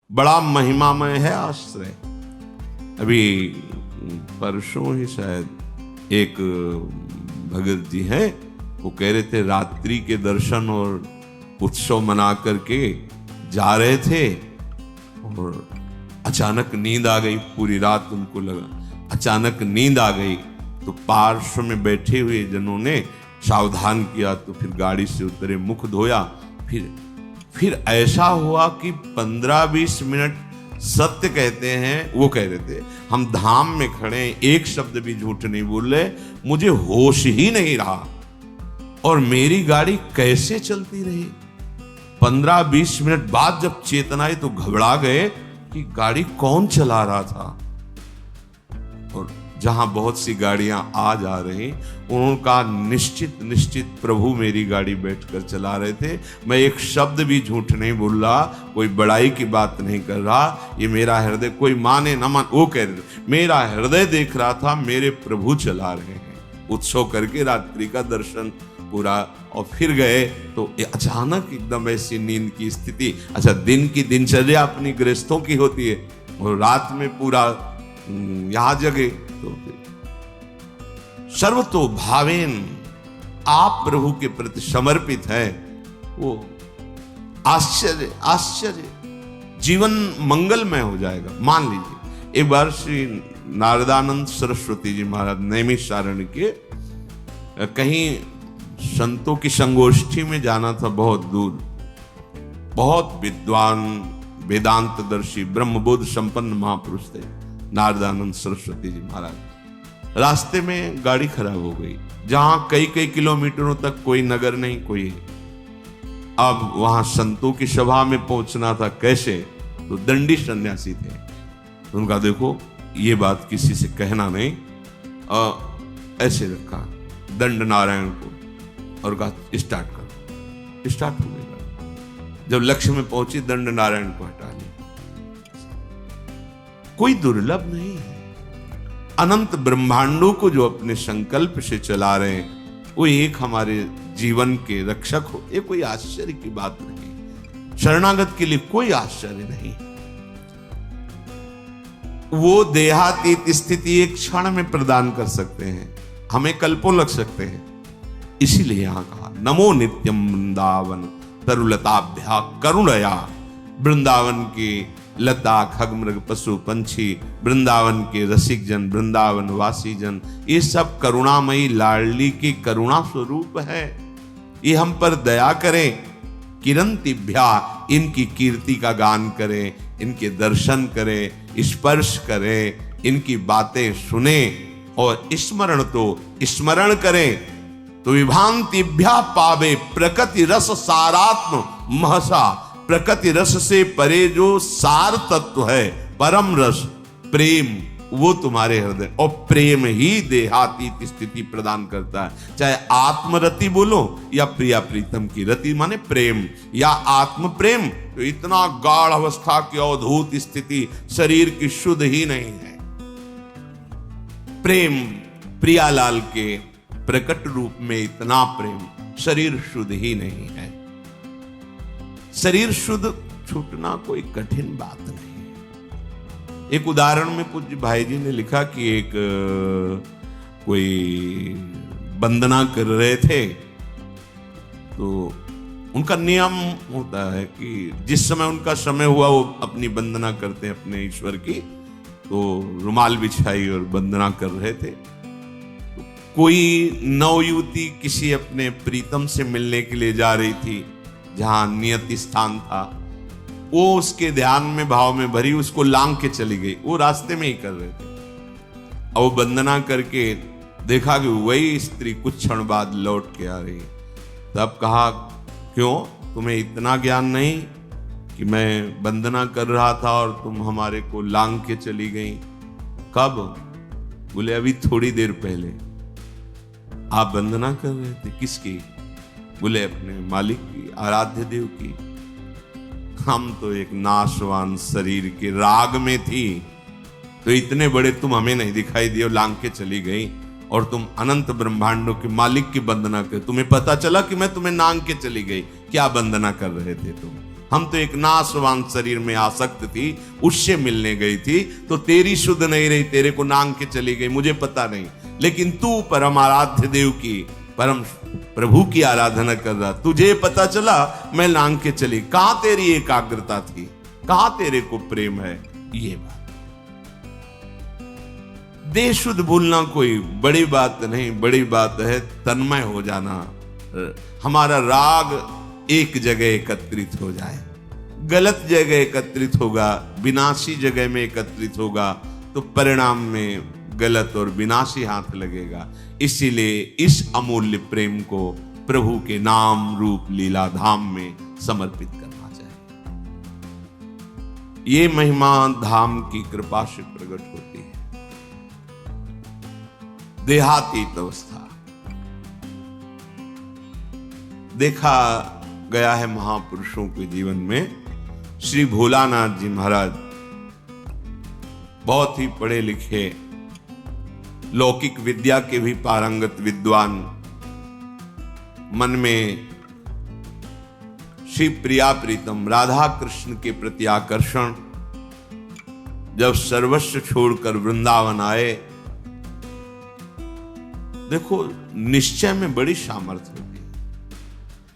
बड़ा महिमामय है आश्रय। अभी परसों ही शायद एक भगत जी हैं, वो कह रहे थे रात्रि के दर्शन और उत्सव मना करके जा रहे थे और अचानक नींद आ गई। पूरी रात उनको लगा अचानक नींद आ गई, तो पार्श्व में बैठे हुए जनों ने सावधान किया, तो फिर गाड़ी से उतरे, मुख धोया। फिर ऐसा हुआ कि 15-20 मिनट, सत्य कहते हैं, वो कह रहे थे हम धाम में खड़े, एक शब्द भी झूठ नहीं बोले, मुझे होश ही नहीं रहा और मेरी गाड़ी कैसे चलती रही। 15-20 मिनट बाद जब चेतना आई तो घबरा गए कि गाड़ी कौन चला रहा था। और जहां बहुत सी गाड़ियां आ जा रही, उनका निश्चित प्रभु मेरी गाड़ी बैठकर चला रहे थे। मैं एक शब्द भी झूठ नहीं बोल रहा, कोई बड़ाई की बात नहीं कर रहा। ये मेरा हृदय, कोई माने ना मान, वो कह रहे थे मेरा हृदय देख रहा था मेरे प्रभु चला रहे हैं। उत्सव करके रात्रि का दर्शन पूरा और फिर गए तो अचानक एकदम ऐसी नींद की स्थिति। अच्छा, दिन की दिनचर्या अपनी गृहस्थों की होती है और रात में पूरा यहां जगे तो सर्वतो भावेन आप प्रभु के प्रति समर्पित है। वो आश्चर्य जीवन मंगलमय हो जाएगा। मान लीजिए एक बार श्री नारदानंद सरस्वती जी महाराज नैमिषारण्य के कहीं संतों की संगोष्ठी में जाना था, बहुत दूर, बहुत विद्वान वेदांतदर्शी ब्रह्मबोध संपन्न महापुरुष थे नारदानंद सरस्वती जी महाराज। रास्ते में गाड़ी खराब हो गई, जहां कई किलोमीटरों तक कोई नगर नहीं, कोई। अब वहां संतों की सभा में पहुंचना था, कैसे? तो दंडी सन्यासी थे, तो उनका देखो ये बात किसी से कहना नहीं, ऐसे रखा दंड नारायण को और कहा स्टार्ट करो। स्टार्ट हो गई। जब लक्ष्य में पहुंची दंड नारायण को हटा लिया। कोई दुर्लभ नहीं है। अनंत ब्रह्मांडों को जो अपने संकल्प से चला रहे हैं, वो एक हमारे जीवन के रक्षक हो, ये कोई आश्चर्य की बात नहीं। शरणागत के लिए कोई आश्चर्य नहीं। वो देहातीत स्थिति एक क्षण में प्रदान कर सकते हैं, हमें कल्पों लग सकते हैं। इसीलिए यहां कहा नमो नित्यम वृंदावन तरुलताभ्या करुणया। वृंदावन की लता खगमृग पशु पंछी, वृंदावन के रसिक जन, वृंदावन वासी जन, ये सब करुणामयी लाडली की करुणा स्वरूप है। ये हम पर दया करें। किरंतिभ्या, इनकी कीर्ति का गान करें, इनके दर्शन करें, स्पर्श करें, इनकी बातें सुने और स्मरण करें तो विभांतिभ्या पावे प्रकृति रस सारात्म महसा। प्रकृति रस से परे जो सार तत्व है, परम रस प्रेम, वो तुम्हारे हृदय, और प्रेम ही देहातीत स्थिति प्रदान करता है। चाहे आत्मरति बोलो या प्रिया प्रीतम की रति, माने प्रेम या आत्म प्रेम, तो इतना गाढ़ अवस्था की अवधूत स्थिति शरीर की शुद्ध ही नहीं है। प्रेम प्रियालाल के प्रकट रूप में इतना प्रेम, शरीर शुद्ध ही नहीं है। शरीर शुद्ध छूटना कोई कठिन बात नहीं है। एक उदाहरण में पूज्य भाई जी ने लिखा कि एक कोई वंदना कर रहे थे, तो उनका नियम होता है कि जिस समय उनका समय हुआ वो अपनी वंदना करते हैं अपने ईश्वर की। तो रुमाल बिछाई और वंदना कर रहे थे। कोई नवयुवती किसी अपने प्रीतम से मिलने के लिए जा रही थी, जहां नियत स्थान था। वो उसके ध्यान में भाव में भरी उसको लांग के चली गई। वो रास्ते में ही कर रहे थे। अब वो वंदना करके देखा कि वही स्त्री कुछ क्षण बाद लौट के आ रही। तब कहा, क्यों तुम्हें इतना ज्ञान नहीं कि मैं वंदना कर रहा था और तुम हमारे को लांग के चली गई? कब? बोले अभी थोड़ी देर पहले। आप वंदना कर रहे थे? किसकी? बोले अपने मालिक की, आराध्य देव की। हम तो एक नाशवान शरीर के राग में थी, तो इतने बड़े तुम हमें नहीं दिखाई दिए, लांग के चली गई, और तुम अनंत ब्रह्मांडों के मालिक की वंदना कर, तुम्हें पता चला कि मैं तुम्हें नांग के चली गई। क्या वंदना कर रहे थे तुम? हम तो एक नाशवान शरीर में आसक्त थी, उससे मिलने गई थी, तो तेरी शुद्ध नहीं रही, तेरे को नांग के चली गई, मुझे पता नहीं। लेकिन तू परम आराध्य देव की, परम प्रभु की आराधना कर रहा, तुझे पता चला मैं नांग के चली। कहां तेरी एकाग्रता थी, कहां तेरे को प्रेम है? ये बात देह शुद्ध भूलना कोई बड़ी बात नहीं, बड़ी बात है तन्मय हो जाना। हमारा राग एक जगह एकत्रित हो जाए, गलत जगह एकत्रित होगा, विनाशी जगह में एकत्रित होगा, तो परिणाम में गलत और विनाशी हाथ लगेगा। इसीलिए इस अमूल्य प्रेम को प्रभु के नाम रूप लीला धाम में समर्पित करना चाहिए। ये महिमा धाम की कृपा से प्रकट होती है। देहातीत अवस्था देखा गया है महापुरुषों के जीवन में। श्री भोलानाथ जी महाराज बहुत ही पढ़े लिखे, लौकिक विद्या के भी पारंगत विद्वान, मन में श्री प्रिया प्रीतम राधा कृष्ण के प्रति आकर्षण, जब सर्वस्व छोड़कर वृंदावन आए, देखो निश्चय में बड़ी सामर्थ्य होती है।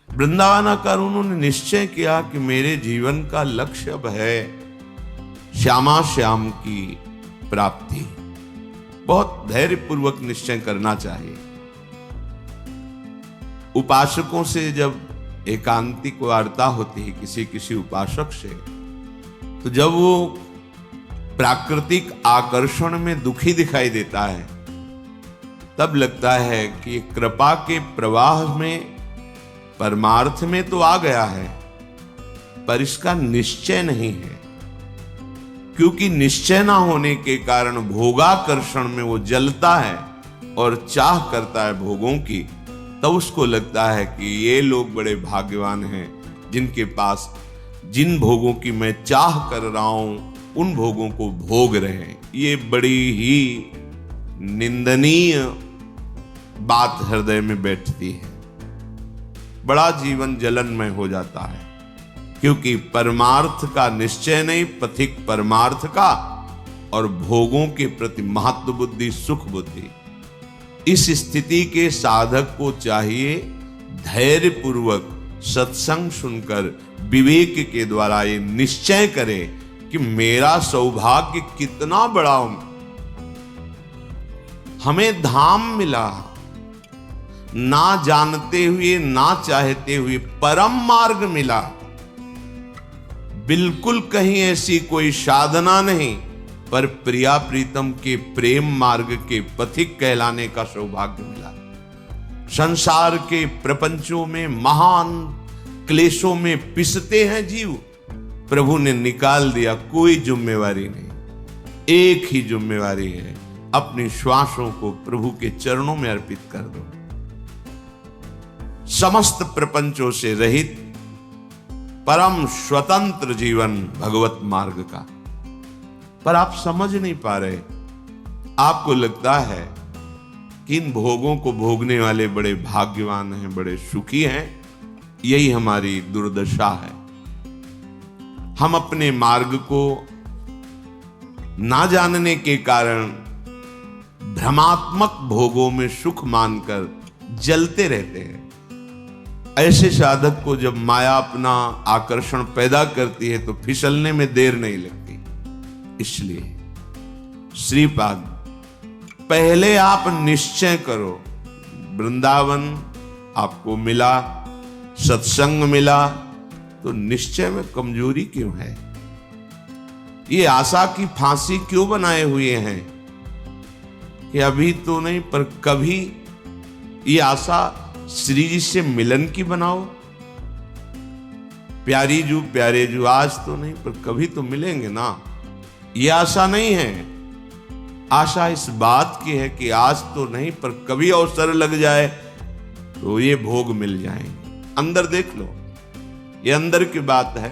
वृंदावन आकर उन्होंने निश्चय किया कि मेरे जीवन का लक्ष्य अब है श्यामा श्याम की प्राप्ति। बहुत धैर्यपूर्वक निश्चय करना चाहिए। उपासकों से जब एकांतिक वार्ता होती है किसी किसी उपासक से, तो जब वो प्राकृतिक आकर्षण में दुखी दिखाई देता है, तब लगता है कि कृपा के प्रवाह में परमार्थ में तो आ गया है, पर इसका निश्चय नहीं है। क्योंकि निश्चय ना होने के कारण भोगाकर्षण में वो जलता है और चाह करता है भोगों की, तब उसको लगता है कि ये लोग बड़े भाग्यवान हैं जिनके पास जिन भोगों की मैं चाह कर रहा हूं उन भोगों को भोग रहे हैं। ये बड़ी ही निंदनीय बात हृदय में बैठती है। बड़ा जीवन जलनमय हो जाता है, क्योंकि परमार्थ का निश्चय नहीं, पथिक परमार्थ का, और भोगों के प्रति महत्व बुद्धि, सुख बुद्धि। इस स्थिति के साधक को चाहिए धैर्य पूर्वक सत्संग सुनकर विवेक के द्वारा ये निश्चय करे कि मेरा सौभाग्य कितना बड़ा हूं, हमें धाम मिला, ना जानते हुए ना चाहते हुए परम मार्ग मिला। बिल्कुल कहीं ऐसी कोई साधना नहीं, पर प्रिया प्रीतम के प्रेम मार्ग के पथिक कहलाने का सौभाग्य मिला। संसार के प्रपंचों में महान क्लेशों में पिसते हैं जीव, प्रभु ने निकाल दिया, कोई जिम्मेवारी नहीं। एक ही जिम्मेवारी है, अपनी श्वासों को प्रभु के चरणों में अर्पित कर दो। समस्त प्रपंचों से रहित परम स्वतंत्र जीवन भगवत मार्ग का। पर आप समझ नहीं पा रहे। आपको लगता है कि इन भोगों को भोगने वाले बड़े भाग्यवान हैं, बड़े सुखी हैं। यही हमारी दुर्दशा है। हम अपने मार्ग को ना जानने के कारण भ्रमात्मक भोगों में सुख मानकर जलते रहते हैं। ऐसे साधक को जब माया अपना आकर्षण पैदा करती है तो फिसलने में देर नहीं लगती। इसलिए श्रीपाद, पहले आप निश्चय करो, वृंदावन आपको मिला, सत्संग मिला, तो निश्चय में कमजोरी क्यों है? ये आशा की फांसी क्यों बनाए हुए हैं कि अभी तो नहीं पर कभी? ये आशा श्री जी से मिलन की बनाओ, प्यारी जू प्यारे जू, आज तो नहीं पर कभी तो मिलेंगे ना। ये आशा नहीं है। आशा इस बात की है कि आज तो नहीं पर कभी अवसर लग जाए तो ये भोग मिल जाएंगे। अंदर देख लो, ये अंदर की बात है।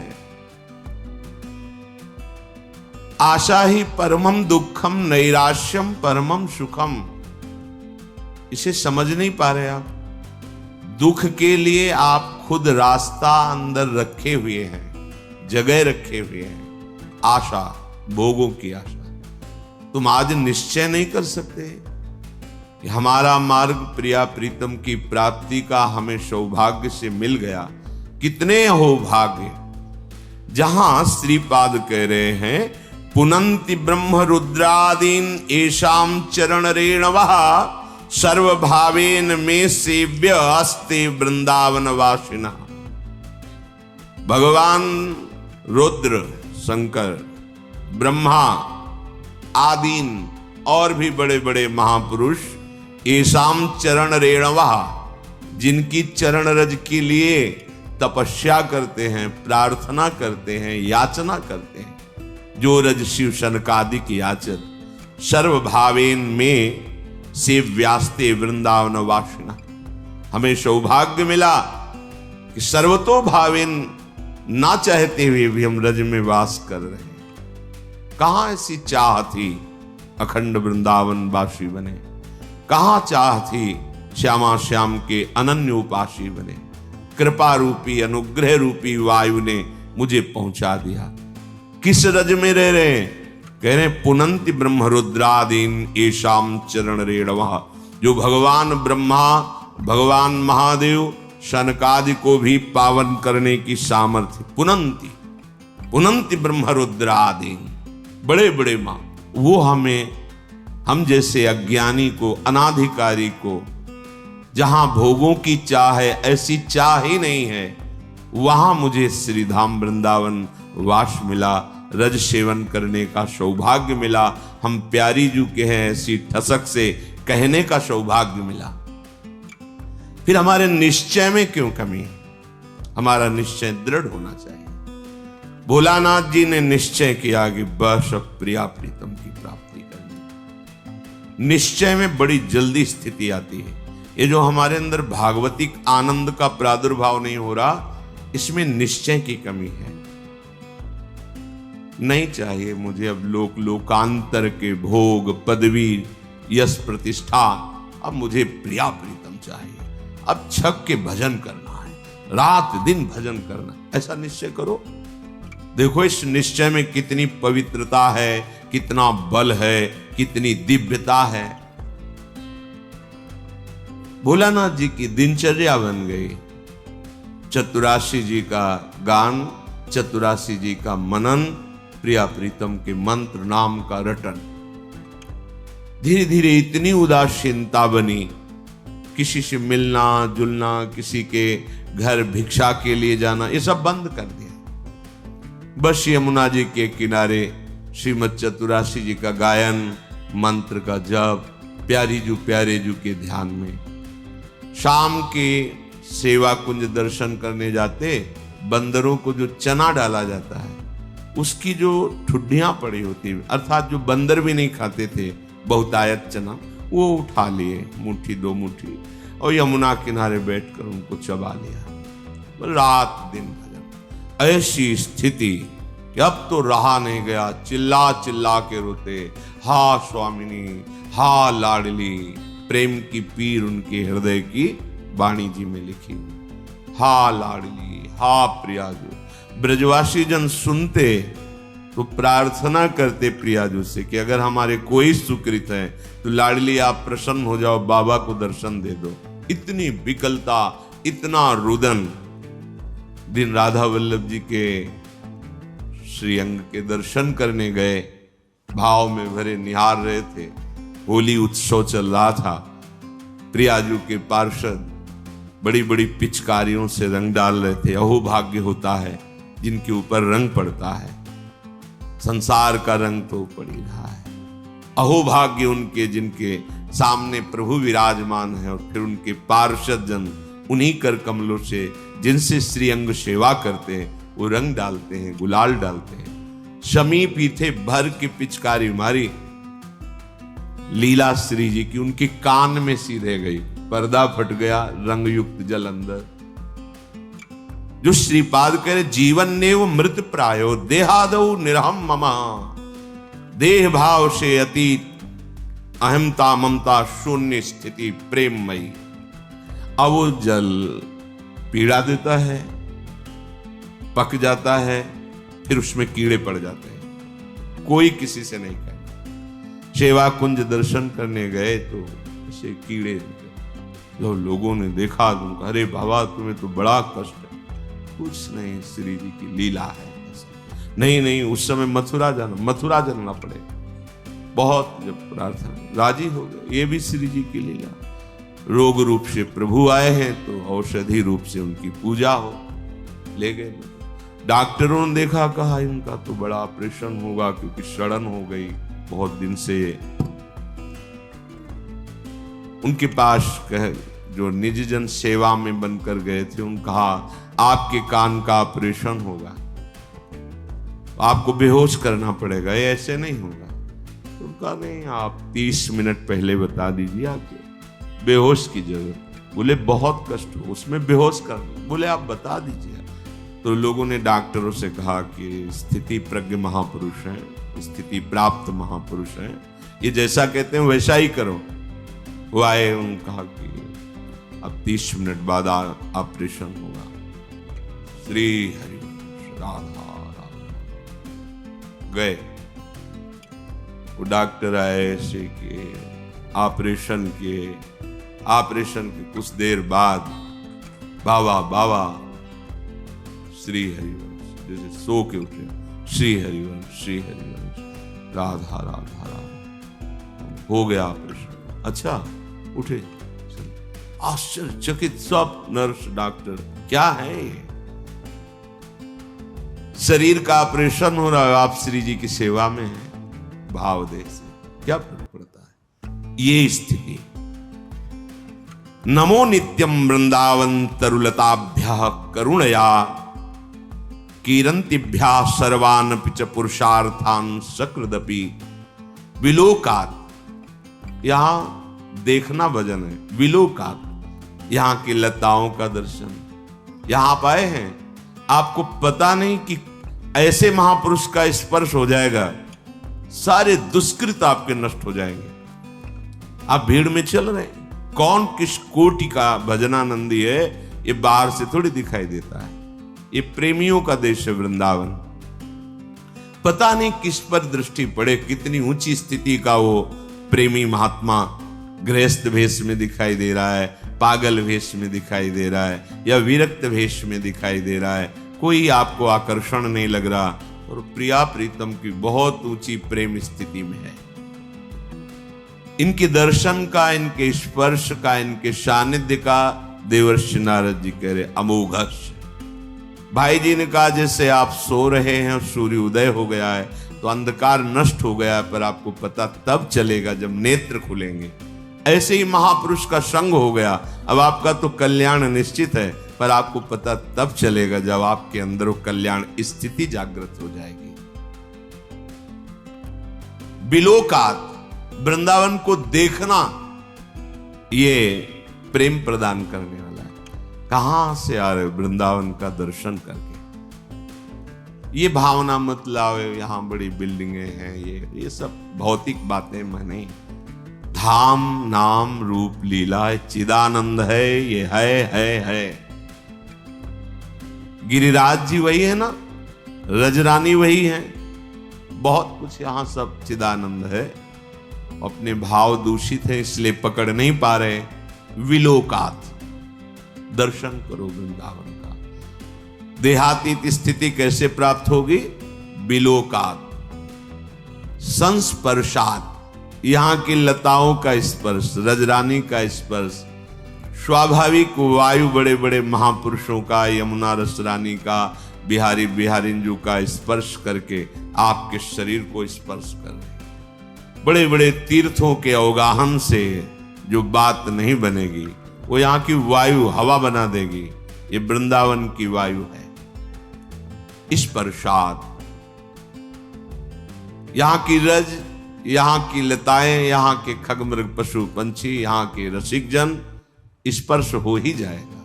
आशा ही परमम दुखम नैराश्यम परमम सुखम। इसे समझ नहीं पा रहे आप। दुख के लिए आप खुद रास्ता अंदर रखे हुए हैं। जगह रखे हुए हैं, आशा, भोगों की आशा। तुम आज निश्चय नहीं कर सकते कि हमारा मार्ग प्रिया प्रीतम की प्राप्ति का हमें सौभाग्य से मिल गया। कितने हो भाग्य। जहां श्रीपाद कह रहे हैं पुनंति ब्रह्म रुद्रादीन एषाम चरण रेणवः सर्वभावेन में सेव्य अस्ते वृंदावन वासिना। भगवान रुद्र, शंकर, ब्रह्मा आदीन और भी बड़े बड़े महापुरुष एषाम चरण रेणवः, जिनकी चरण रज के लिए तपस्या करते हैं, प्रार्थना करते हैं, याचना करते हैं, जो रज शिव शनकादिक याचन सर्वभावेन में सेव्यास्ते वृंदावन वासिना। हमें सौभाग्य मिला कि सर्वतो भावेन, ना चाहते हुए भी हम रज में वास कर रहे हैं। कहां ऐसी चाह थी अखंड वृंदावन वासी बने, कहां चाह थी श्यामा श्याम के अनन्य उपासी बने। कृपा रूपी अनुग्रह रूपी वायु ने मुझे पहुंचा दिया। किस रज में रह रहे हैं? कह रहे पुनंति ब्रह्म रुद्रादीन एषाम चरण रेणवः, जो भगवान ब्रह्मा, भगवान महादेव, शनकादि को भी पावन करने की सामर्थ्य। पुनंति, पुनंति ब्रह्म रुद्रादीन, बड़े बड़े मां, वो हमें, हम जैसे अज्ञानी को, अनाधिकारी को, जहां भोगों की चाह है, ऐसी चाह ही नहीं है, वहां मुझे श्रीधाम वृंदावन वास मिला, रज सेवन करने का सौभाग्य मिला। हम प्यारी जू के हैं ऐसी ठसक से कहने का सौभाग्य मिला। फिर हमारे निश्चय में क्यों कमी? हमारा निश्चय दृढ़ होना चाहिए। भोलानाथ जी ने निश्चय किया कि बस अब प्रिया प्रीतम की प्राप्ति करनी। निश्चय में बड़ी जल्दी स्थिति आती है। ये जो हमारे अंदर भागवतिक आनंद का प्रादुर्भाव नहीं हो रहा, इसमें निश्चय की कमी है। नहीं चाहिए मुझे अब लोकांतर के भोग, पदवी, यश, प्रतिष्ठा। अब मुझे प्रिया प्रीतम चाहिए। अब छक के भजन करना है, रात दिन भजन करना, ऐसा निश्चय करो। देखो इस निश्चय में कितनी पवित्रता है, कितना बल है, कितनी दिव्यता है। भोलानाथ जी की दिनचर्या बन गई। चतुराशी जी का गान, चतुराशी जी का मनन, प्रिया प्रीतम के मंत्र नाम का रटन। धीरे धीरे इतनी उदासीनता बनी, किसी से मिलना जुलना, किसी के घर भिक्षा के लिए जाना, ये सब बंद कर दिया। बस यमुना जी के किनारे श्रीमद चतुराशी जी का गायन, मंत्र का जप, प्यारे जू के ध्यान में। शाम के सेवा कुंज दर्शन करने जाते, बंदरों को जो चना डाला जाता है, उसकी जो ठुड्डियां पड़ी होती, अर्थात जो बंदर भी नहीं खाते थे, बहुतायत चना, वो उठा लिए मुट्ठी दो मुट्ठी और यमुना किनारे बैठकर उनको चबा लिया। रात दिन भजन। ऐसी स्थिति कि अब तो रहा नहीं गया, चिल्ला चिल्ला के रोते, हा स्वामिनी, हा लाडली। प्रेम की पीर उनके हृदय की वाणी जी में लिखी, हा लाडली, हा प्रियाजू। ब्रजवासी जन सुनते तो प्रार्थना करते प्रियाजू से कि अगर हमारे कोई सुकृत है तो लाडली आप प्रसन्न हो जाओ, बाबा को दर्शन दे दो। इतनी विकलता, इतना रुदन। दिन राधा वल्लभ जी के श्री अंग के दर्शन करने गए, भाव में भरे निहार रहे थे। होली उत्सव चल रहा था। प्रियाजू के पार्षद बड़ी बड़ी पिचकारियों से रंग डाल रहे थे। अहो भाग्य होता है जिनके ऊपर रंग पड़ता है, संसार का रंग तो पड़ ही रहा है। अहो भाग्य उनके जिनके सामने प्रभु विराजमान है और फिर उनके पार्षद जन उन्हीं कर कमलों से, जिनसे श्री अंग सेवा करते हैं, वो रंग डालते हैं, गुलाल डालते हैं। समीप ही थे, भर की पिचकारी मारी लीला श्री जी की, उनके कान में सीधे गई, पर्दा फट गया, रंग युक्त जल अंदर। जो श्रीपाद कह रहे जीवन नेव मृत प्रायो देहादौ निरहम ममा। देह भाव से अतीत अहमता ममता शून्य स्थिति प्रेममयी। अब वो जल पीड़ा देता है, पक जाता है, फिर उसमें कीड़े पड़ जाते हैं, कोई किसी से नहीं कहना। सेवा कुंज दर्शन करने गए तो ऐसे कीड़े, जो लोगों ने देखा तो अरे बाबा तुम्हें तो बड़ा कष्ट है। कुछ नहीं, श्री जी की लीला है। नहीं, उस समय मथुरा जाना पड़े। बहुत जब प्रार्थना राजी हो गए, ये भी श्री जी की लीला। रोग रूप से प्रभु आए हैं तो औषधि रूप से उनकी पूजा हो, ले गए। डॉक्टरों ने देखा, कहा इनका तो बड़ा ऑपरेशन होगा क्योंकि सड़न हो गई बहुत दिन से। उनके पास जो निज जन सेवा में बनकर गए थे, उन्होंने कहा आपके कान का ऑपरेशन होगा, आपको बेहोश करना पड़ेगा, ये ऐसे नहीं होगा। तो उनका नहीं, आप 30 मिनट पहले बता दीजिए आके, बेहोश की जरूरत। बोले बहुत कष्ट हो उसमें बेहोश कर, बोले आप बता दीजिए। तो लोगों ने डॉक्टरों से कहा कि स्थिति प्रज्ञ महापुरुष हैं, स्थिति प्राप्त महापुरुष हैं, ये जैसा कहते हैं वैसा ही करो। वो आए, उन्होंने कहा कि अब 30 मिनट बाद ऑपरेशन होगा। श्री हरि राधा गए। वो डॉक्टर आए ऐसे कि ऑपरेशन के कुछ देर बाद बाबा श्री हरिवंश, जैसे सो के उठे, श्री हरिवंश राधा राधा राधा, हो गया ऑपरेशन। अच्छा उठे, आश्चर्यचकित सब नर्स डॉक्टर, क्या है ये? शरीर का ऑपरेशन हो रहा है, आप श्री जी की सेवा में हैं, भाव देह से क्या फर्क पड़ता है? ये स्थिति। नमो नित्यम वृंदावन तरुलताभ्यः करुणया कीरंतिभ्या सर्वान् पिच पुरुषार्थान् सकृदपि विलोकात्। यहां देखना भजन है, विलोकात्, यहां की लताओं का दर्शन। यहां आप आए हैं, आपको पता नहीं कि ऐसे महापुरुष का स्पर्श हो जाएगा, सारे दुष्कृत आपके नष्ट हो जाएंगे। आप भीड़ में चल रहे हैं, कौन किस कोटि का भजनानंदी है ये बाहर से थोड़ी दिखाई देता है। ये प्रेमियों का देश है वृंदावन। पता नहीं किस पर दृष्टि पड़े, कितनी ऊंची स्थिति का वो प्रेमी महात्मा गृहस्थ भेष में दिखाई दे रहा है, पागल भेष में दिखाई दे रहा है, या विरक्त भेष में दिखाई दे रहा है, कोई आपको आकर्षण नहीं लग रहा, और प्रिया प्रीतम की बहुत ऊंची प्रेम स्थिति में है। इनके दर्शन का, इनके स्पर्श का, इनके सानिध्य का देवर्षि नारद जी कह रहे अमोघश। भाई जी ने कहा जैसे आप सो रहे हैं और सूर्य उदय हो गया है तो अंधकार नष्ट हो गया है, पर आपको पता तब चलेगा जब नेत्र खुलेंगे। ऐसे ही महापुरुष का संग हो गया, अब आपका तो कल्याण निश्चित है, पर आपको पता तब चलेगा जब आपके अंदर कल्याण स्थिति जागृत हो जाएगी। बिलोकात, वृंदावन को देखना ये प्रेम प्रदान करने वाला है। कहां से आ रहे? वृंदावन का दर्शन करके। ये भावना मत लाओ यहां बड़ी बिल्डिंगें हैं, ये सब भौतिक बातें माने। धाम नाम रूप लीला चिदानंद है, ये है। गिरिराज जी वही है ना, रजरानी वही है, बहुत कुछ यहां सब चिदानंद है। अपने भाव दूषित है इसलिए पकड़ नहीं पा रहे। विलोकात, दर्शन करो वृंदावन का। देहातीत स्थिति कैसे प्राप्त होगी? बिलोकात, संस्पर्शात, यहां की लताओं का स्पर्श, रजरानी का स्पर्श, स्वाभाविक वायु बड़े बड़े महापुरुषों का, यमुना रसरानी का, बिहारी बिहारिंजू का स्पर्श करके आपके शरीर को स्पर्श कर रहे। बड़े बड़े तीर्थों के अवगाहन से जो बात नहीं बनेगी वो यहाँ की वायु हवा बना देगी। ये वृंदावन की वायु है। स्पर्शात, यहाँ की रज, यहाँ की लताएं, यहाँ के खगमृग पशु पंछी, यहाँ के रसिक जन, स्पर्श हो ही जाएगा,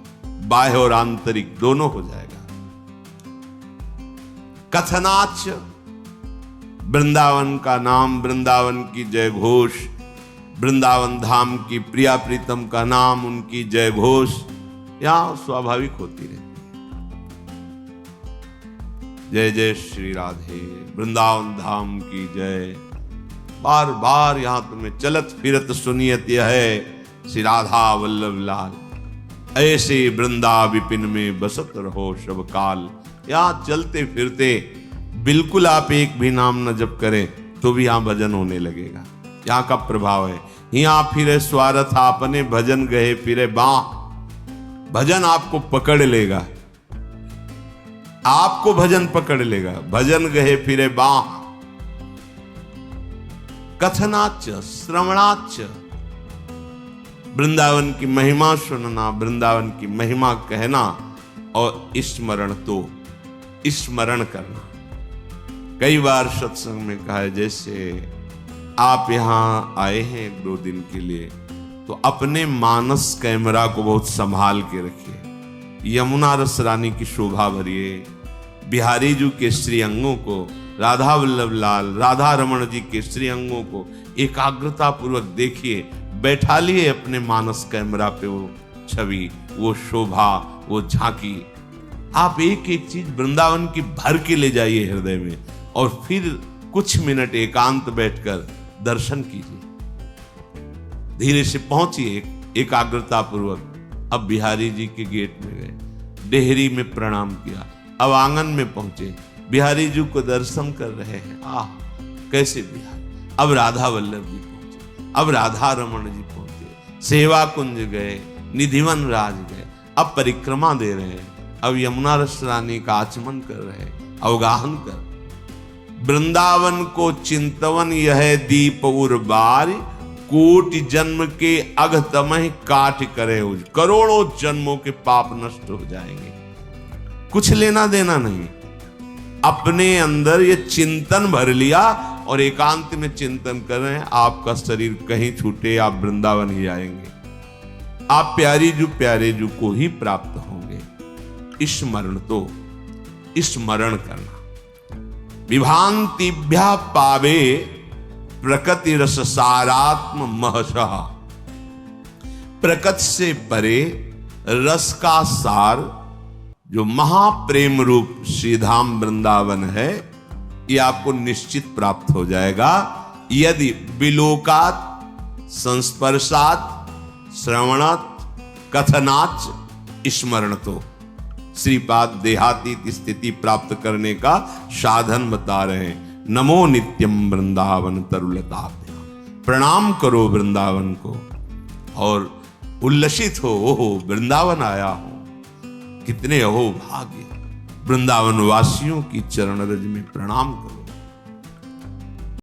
बाह्य और आंतरिक दोनों हो जाएगा। कथनाच, वृंदावन का नाम, वृंदावन की जय घोष, वृंदावन धाम की प्रिया प्रीतम का नाम, उनकी जय घोष यहां स्वाभाविक होती रहती है। जय जय श्री राधे, वृंदावन धाम की जय। बार बार यहां तुम्हें चलत फिरत सुनियत यह है, श्री राधा वल्लभ लाल ऐसे वृंदा विपिन में बसत रहो सब काल। यहाँ चलते फिरते बिल्कुल आप एक भी नाम न जप करें तो भी यहाँ भजन होने लगेगा। यहाँ का प्रभाव है। यहाँ फिरे स्वार्थ आपने, भजन गए फिरे बाँ। भजन आपको पकड़ लेगा, आपको भजन पकड़ लेगा। भजन गए फिरे बाँ, कथनाच श्रवणाच, वृंदावन की महिमा सुनना, वृंदावन की महिमा कहना और स्मरण तो स्मरण करना। कई बार सत्संग में कहा है, जैसे आप यहां आए हैं 1-2 दिन के लिए तो अपने मानस कैमरा को बहुत संभाल के रखिए। यमुना रस रानी की शोभा भरिए, बिहारी जी के श्री अंगों को, राधा वल्लभ लाल राधा रमण जी के श्री अंगों को एकाग्रता पूर्वक देखिए। बैठा लिए अपने मानस कैमरा पे वो छवि, वो शोभा, वो झांकी। आप एक एक चीज वृंदावन की भर के ले जाइए हृदय में और फिर कुछ मिनट एकांत बैठकर दर्शन कीजिए। धीरे से पहुंचिए एकाग्रता पूर्वक। अब बिहारी जी के गेट में गए, डेहरी में प्रणाम किया, अब आंगन में पहुंचे, बिहारी जी को दर्शन कर रहे हैं। आह कैसे बिहारी। अब राधा वल्लभ जी पहुंचे, अब राधा रमण जी पहुंचे, सेवा कुंज गए, निधिवन राज गए, अब परिक्रमा दे रहे हैं, अब यमुना रस रानी का आचमन कर रहे हैं, अवगाहन कर। वृंदावन को चिंतवन यह दीप उर्बार, कोटि जन्म के अघतमह काट करे उज। करोड़ों जन्मों के पाप नष्ट हो जाएंगे, कुछ लेना देना नहीं। अपने अंदर ये चिंतन भर लिया और एकांत में चिंतन कर रहे हैं, आपका शरीर कहीं छूटे, आप वृंदावन ही आएंगे। आप प्यारे जू को ही प्राप्त होंगे। स्मरण तो स्मरण करना। विभांतिभ्या पावे प्रकृति रस सारात्म महशः। प्रकृति से परे रस का सार जो महाप्रेम रूप श्रीधाम वृंदावन है, ये आपको निश्चित प्राप्त हो जाएगा यदि विलोकात, संस्पर्शात, श्रवणात, कथनाच स्मरण तो। श्रीपाद देहातीत स्थिति प्राप्त करने का साधन बता रहे हैं। नमो नित्यम वृंदावन तरुलताभ्याम। प्रणाम करो वृंदावन को और उल्लसित हो, ओहो वृंदावन आया हूं। कितने अहो भाग्य। वृंदावन वासियों की चरण रज में प्रणाम करो।